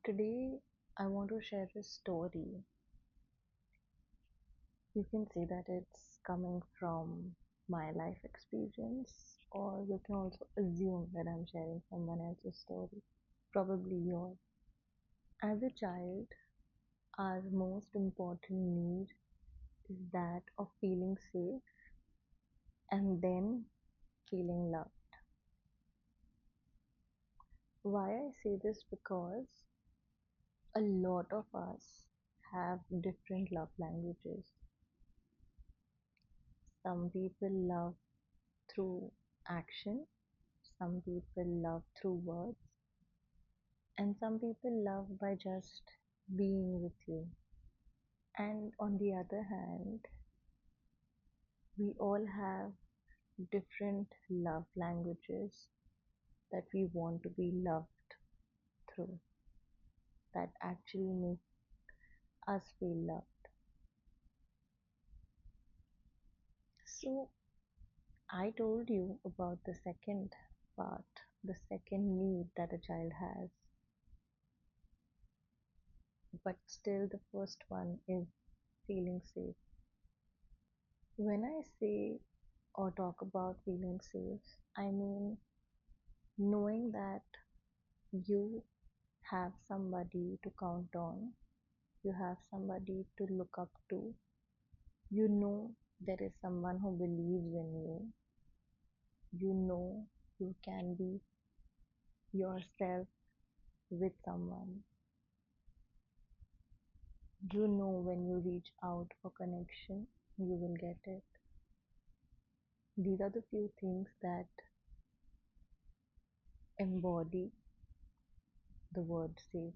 Today, I want to share a story. You can say that it's coming from my life experience, or you can also assume that I'm sharing someone else's story, probably yours. As a child, our most important need is that of feeling safe and then feeling loved. Why I say this because a lot of us have different love languages. Some people love through action, some people love through words, and some people love by just being with you. And on the other hand, we all have different love languages that we want to be loved through, that actually make us feel loved. So, I told you about the second part, the second need that a child has, but still the first one is feeling safe. When I say or talk about feeling safe, I mean knowing that you have somebody to count on, you have somebody to look up to, you know there is someone who believes in you know you can be yourself with someone, you know when you reach out for connection, you will get it. These are the few things that embody the word safe.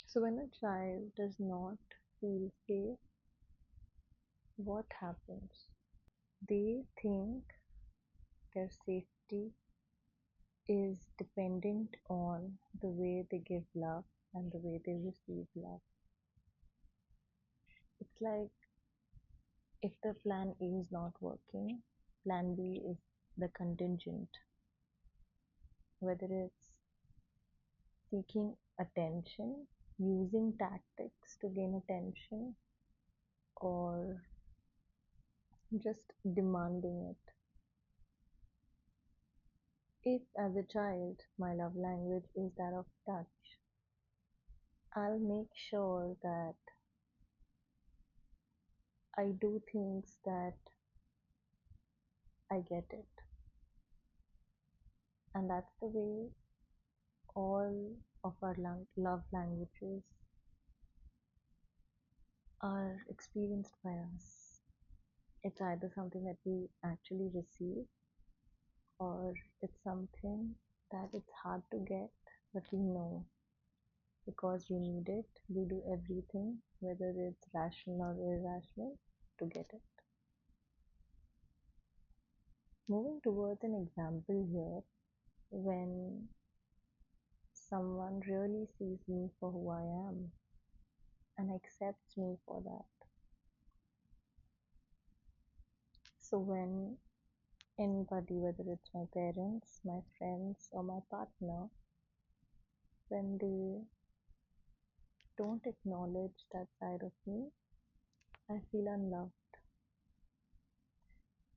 So when a child does not feel safe, what happens? They think their safety is dependent on the way they give love and the way they receive love. It's like if the plan A is not working, plan B is the contingent, whether it's seeking attention, using tactics to gain attention, or just demanding it. If, as a child, my love language is that of touch, I'll make sure that I do things that I get it. And that's the way all of our love languages are experienced by us. It's either something that we actually receive, or it's something that it's hard to get, but we know because we need it, we do everything, whether it's rational or irrational, to get it. Moving towards an example here, when someone really sees me for who I am and accepts me for that. So when anybody, whether it's my parents, my friends, or my partner, when they don't acknowledge that side of me, I feel unloved.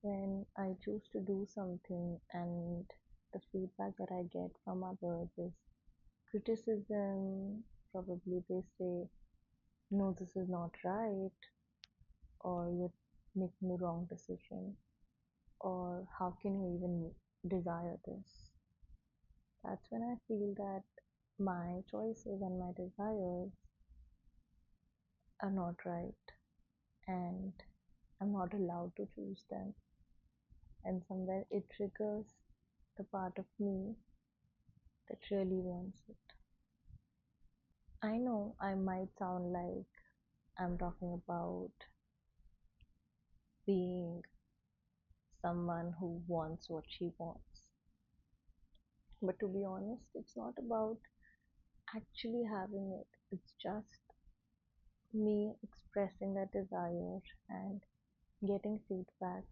When I choose to do something and the feedback that I get from others is criticism, probably they say, no, this is not right, or you're making the wrong decision, or how can you even desire this? That's when I feel that my choices and my desires are not right, and I'm not allowed to choose them. And somewhere it triggers the part of me that really wants it. I know I might sound like I'm talking about being someone who wants what she wants. But to be honest, it's not about actually having it, it's just me expressing that desire and getting feedback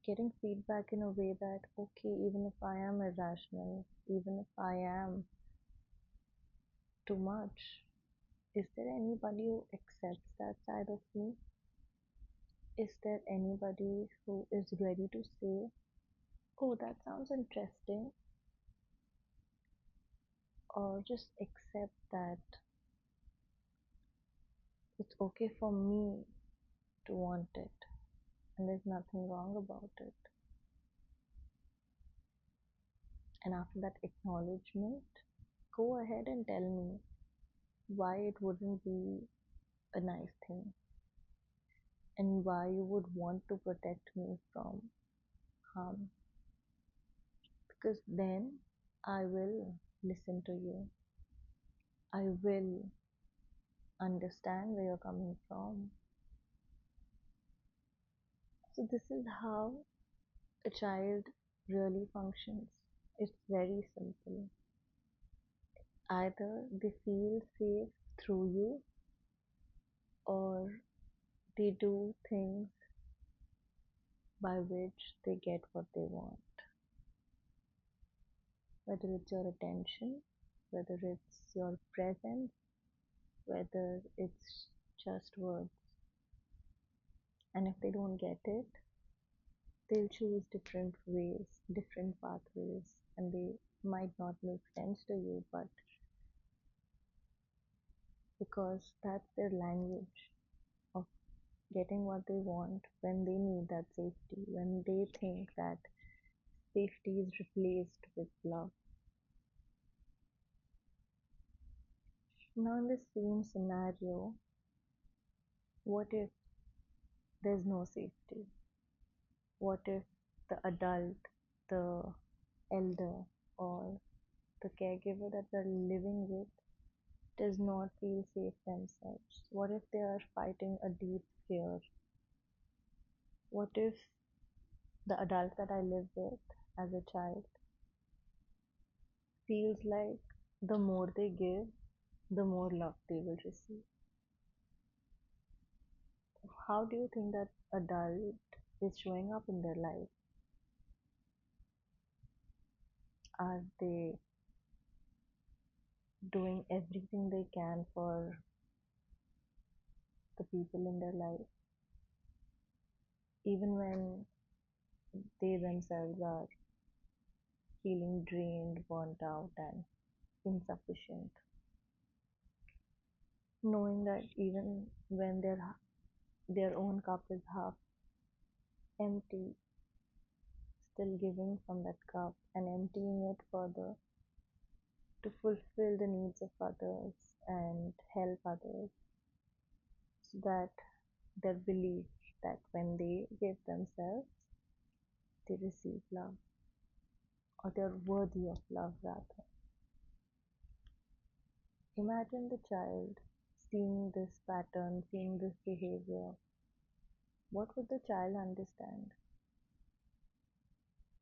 Getting feedback in a way that, okay, even if I am irrational, even if I am too much, is there anybody who accepts that side of me? Is there anybody who is ready to say, oh, that sounds interesting, or just accept that it's okay for me to want it and there's nothing wrong about it? And after that acknowledgement, go ahead and tell me why it wouldn't be a nice thing and why you would want to protect me from harm. Because then I will listen to you. I will understand where you're coming from. So, this is how a child really functions. It's very simple. Either they feel safe through you, or they do things by which they get what they want. Whether it's your attention, whether it's your presence, whether it's just words. And if they don't get it, they'll choose different ways, different pathways, and they might not make sense to you, but because that's their language of getting what they want when they need that safety, when they think that safety is replaced with love. Now, in the same scenario, what if there's no safety? What if the adult, the elder, or the caregiver that we're living with does not feel safe themselves? What if they are fighting a deep fear? What if the adult that I live with as a child feels like the more they give, the more love they will receive? How do you think that adult is showing up in their life? Are they doing everything they can for the people in their life, even when they themselves are feeling drained, burnt out, and insufficient? Knowing that even when their own cup is half empty, still giving from that cup and emptying it further to fulfill the needs of others and help others, so that their belief that when they give themselves, they receive love, or they're worthy of love rather. Imagine the child seeing this pattern, seeing this behavior. What would the child understand?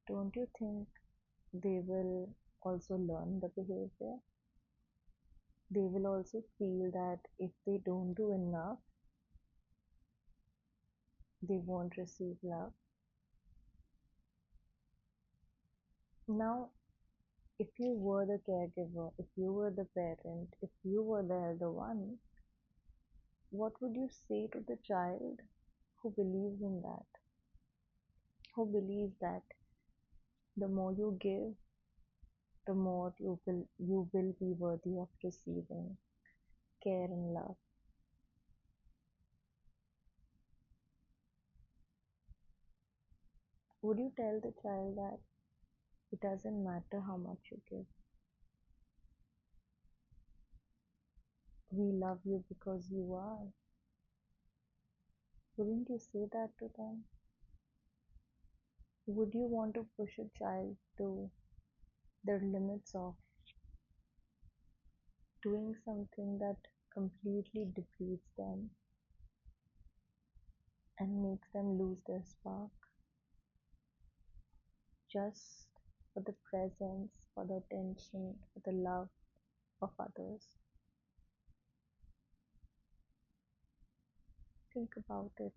Don't you think they will also learn the behavior? They will also feel that if they don't do enough, they won't receive love. Now, if you were the caregiver, if you were the parent, if you were the elder one, what would you say to the child who believes in that? Who believes that the more you give, the more you will be worthy of receiving care and love? Would you tell the child that it doesn't matter how much you give? We love you because you are. Wouldn't you say that to them? Would you want to push a child to their limits of doing something that completely depletes them and makes them lose their spark, just for the presence, for the attention, for the love of others? Think about it.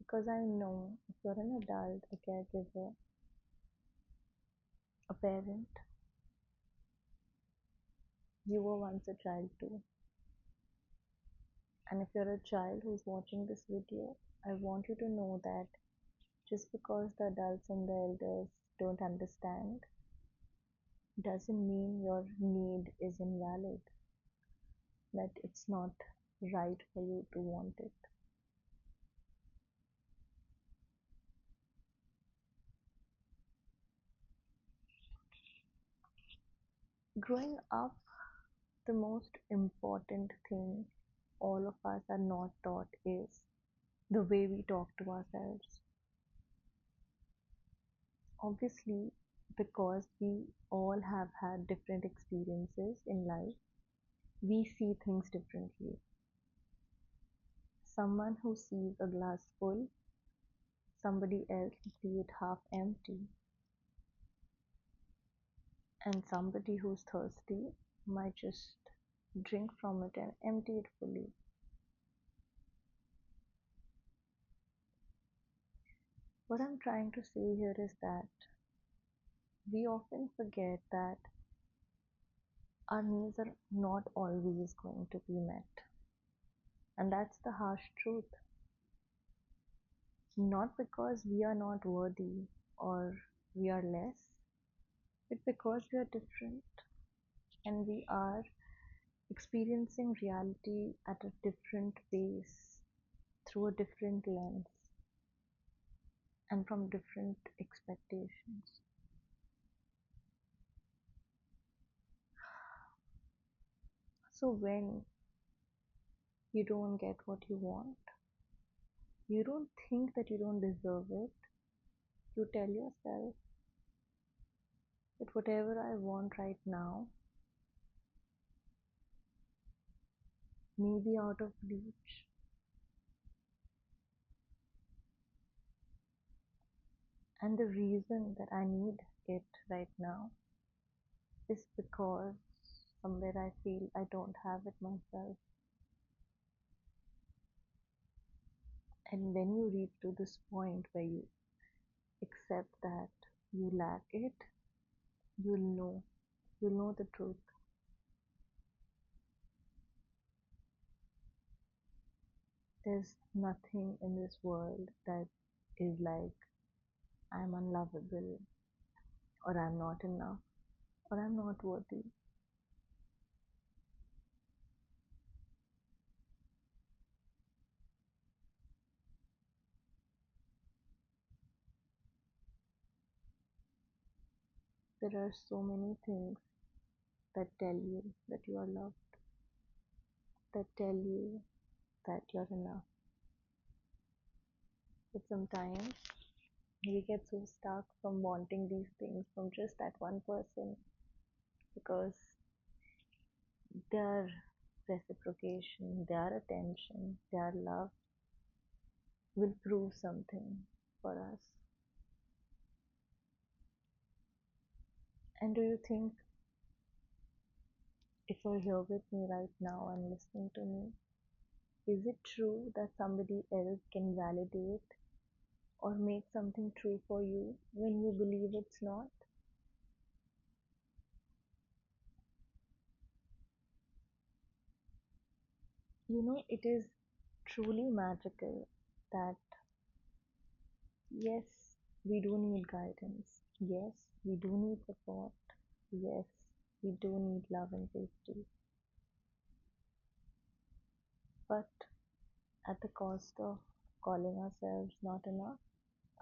Because I know if you're an adult, a caregiver, a parent, you were once a child too. And if you're a child who's watching this video, I want you to know that just because the adults and the elders don't understand doesn't mean your need is invalid, that it's not right for you to want it. Growing up, the most important thing all of us are not taught is the way we talk to ourselves. Obviously, because we all have had different experiences in life, we see things differently. Someone who sees a glass full, somebody else sees it half empty, and somebody who's thirsty might just drink from it and empty it fully. What I'm trying to say here is that we often forget that our needs are not always going to be met. And that's the harsh truth. Not because we are not worthy or we are less, but because we are different and we are experiencing reality at a different pace, through a different lens, and from different expectations. So when you don't get what you want, you don't think that you don't deserve it. You tell yourself that whatever I want right now may be out of reach. And the reason that I need it right now is because somewhere I feel I don't have it myself. And when you reach to this point where you accept that you lack it, you'll know, you'll know the truth. There's nothing in this world that is like I'm unlovable, or I'm not enough, or I'm not worthy. There are so many things that tell you that you are loved, that tell you that you're enough. But sometimes we get so stuck from wanting these things from just that one person because their reciprocation, their attention, their love will prove something for us. And do you think if you're here with me right now and listening to me, is it true that somebody else can validate or make something true for you when you believe it's not? You know, it is truly magical that yes, we do need guidance. Yes, we do need support. Yes, we do need love and safety. But at the cost of calling ourselves not enough,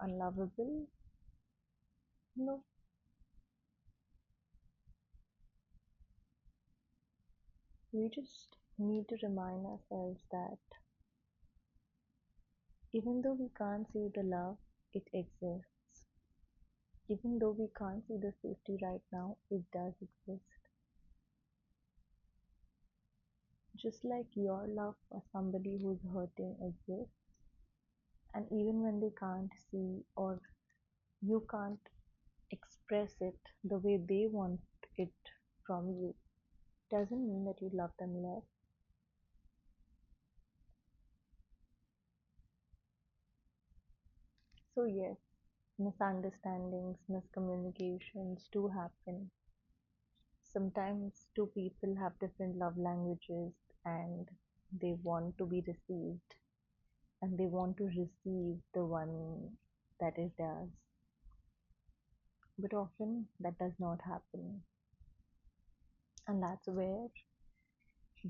unlovable, no. We just need to remind ourselves that even though we can't see the love, it exists. Even though we can't see the safety right now, it does exist. Just like your love for somebody who's hurting exists, and even when they can't see or you can't express it the way they want it from you, doesn't mean that you love them less. So, yes, misunderstandings, miscommunications do happen. Sometimes two people have different love languages and they want to be received and they want to receive the one that is theirs. But often that does not happen. And that's where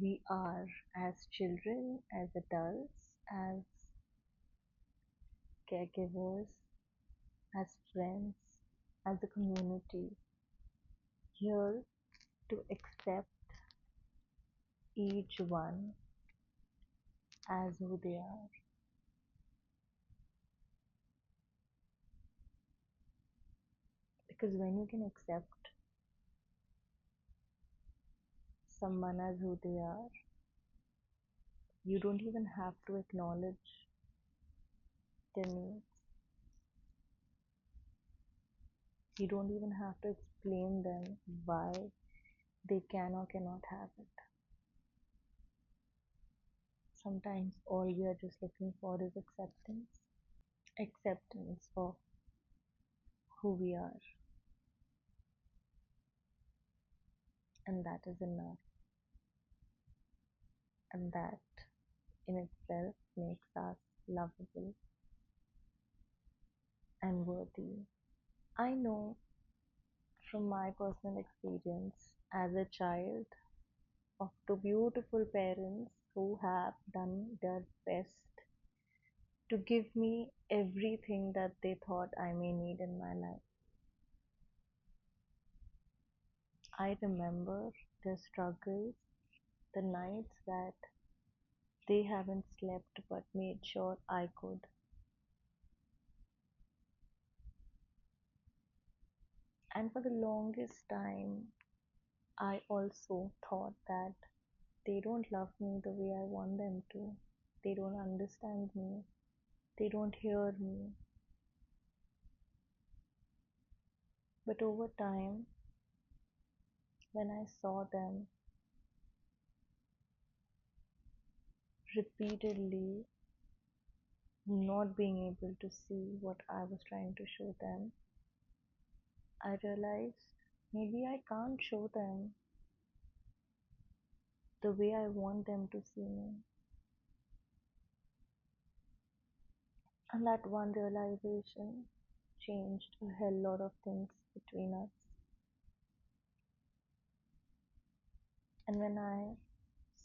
we are as children, as adults, as caregivers, as friends, as a community here to accept each one as who they are. Because when you can accept someone as who they are, you don't even have to acknowledge their needs. You don't even have to explain them why they can or cannot have it. Sometimes all we are just looking for is acceptance of who we are, and that is enough. And that in itself makes us lovable and worthy. I know from my personal experience as a child of two beautiful parents who have done their best to give me everything that they thought I may need in my life. I remember their struggles, the nights that they haven't slept but made sure I could. And for the longest time, I also thought that they don't love me the way I want them to. They don't understand me. They don't hear me. But over time, when I saw them repeatedly not being able to see what I was trying to show them, I realized maybe I can't show them the way I want them to see me. And that one realization changed a hell lot of things between us. And when I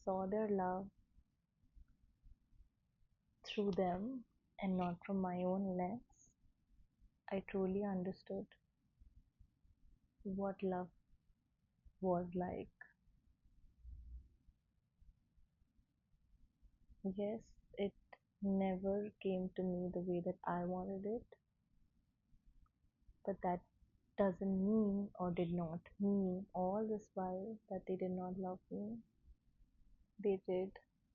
saw their love through them and not from my own lens, I truly understood what love was like. Yes, it never came to me the way that I wanted it, but that doesn't mean or did not mean all this while that they did not love me. They did,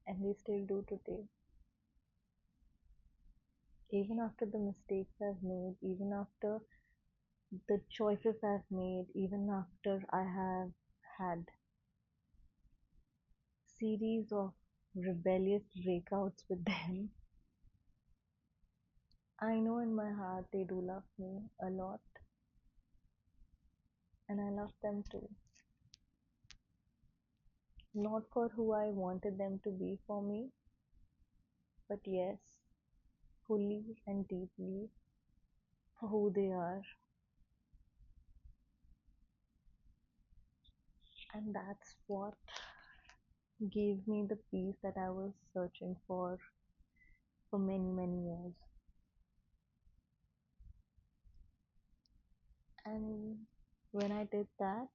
and they still do today. Even after the mistakes I've made, even after the choices I've made, even after I have had series of rebellious breakouts with them, I know in my heart they do love me a lot, and I love them too. Not for who I wanted them to be for me, but yes, fully and deeply for who they are. And that's what gave me the peace that I was searching for many, many years. And when I did that,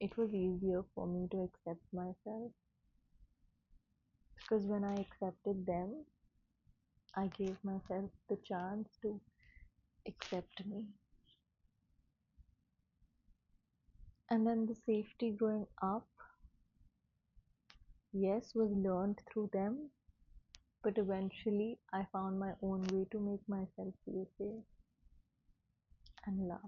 it was easier for me to accept myself because when I accepted them, I gave myself the chance to accept me. And then the safety growing up, yes, was learned through them, but eventually I found my own way to make myself feel safe and loved.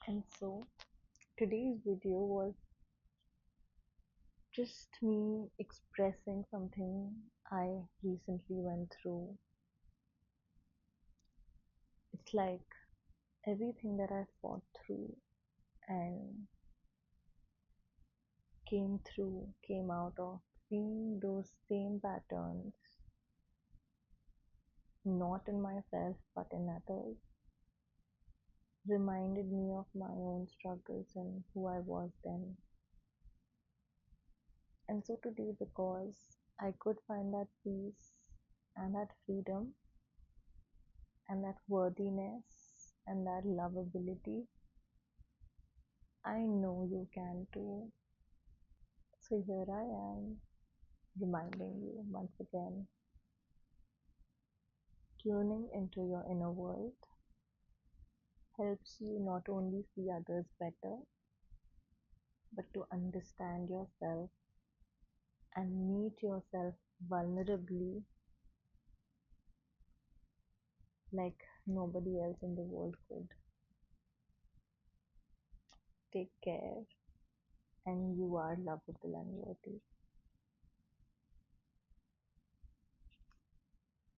And so today's video was just me expressing something I recently went through. It's like everything that I fought through and came out of seeing those same patterns, not in myself but in others, reminded me of my own struggles and who I was then. And so today, because I could find that peace and that freedom and that worthiness and that lovability, I know you can too. So here I am reminding you once again, tuning into your inner world helps you not only see others better, but to understand yourself and meet yourself vulnerably like nobody else in the world could. Take care, and you are lovable and worthy.